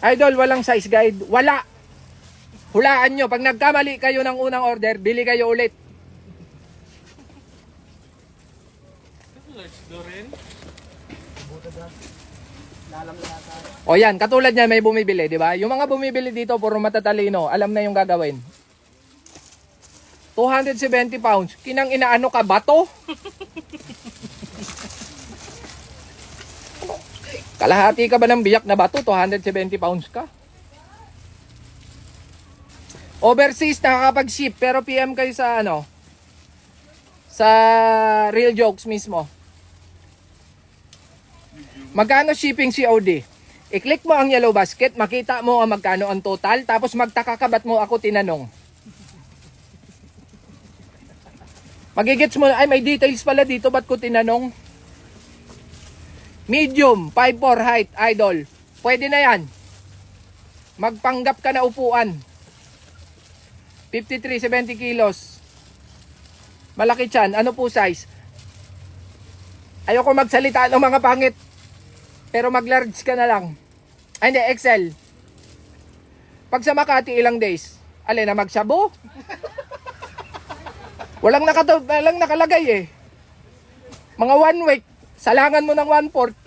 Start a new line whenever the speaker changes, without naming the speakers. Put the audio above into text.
Idol, walang size guide. Wala. Hulaan nyo. Pag nagkamali kayo ng unang order, bili kayo ulit. O yan, katulad niya may bumibili, di ba? Yung mga bumibili dito, puro matatalino. Alam na yung gagawin. 270 pounds. Kinang inaano ka, bato? Kalahati ka ba ng biyak na bato? 270 pounds ka? Overseas nakakapag-ship pero PM kayo sa ano? Sa Real Jokes mismo. Magkano shipping COD? I-click mo ang yellow basket, makita mo ang magkano ang total, tapos magtaka ka ba't mo ako tinanong. Magigets mo, ay may details pala dito, ba't ko tinanong? Medium, 5'4" height, idol. Pwede na yan. Magpanggap ka na upuan. 53, 70 kilos. Malaki tiyan. Ano po size? Ayoko magsalita ng mga pangit. Pero mag-large ka na lang. Ay, hindi, XL. Pag sa Makati, ilang days? Alin na magsabo? Walang nakalagay eh. Mga 1 week. Salangan mo ng 1/4.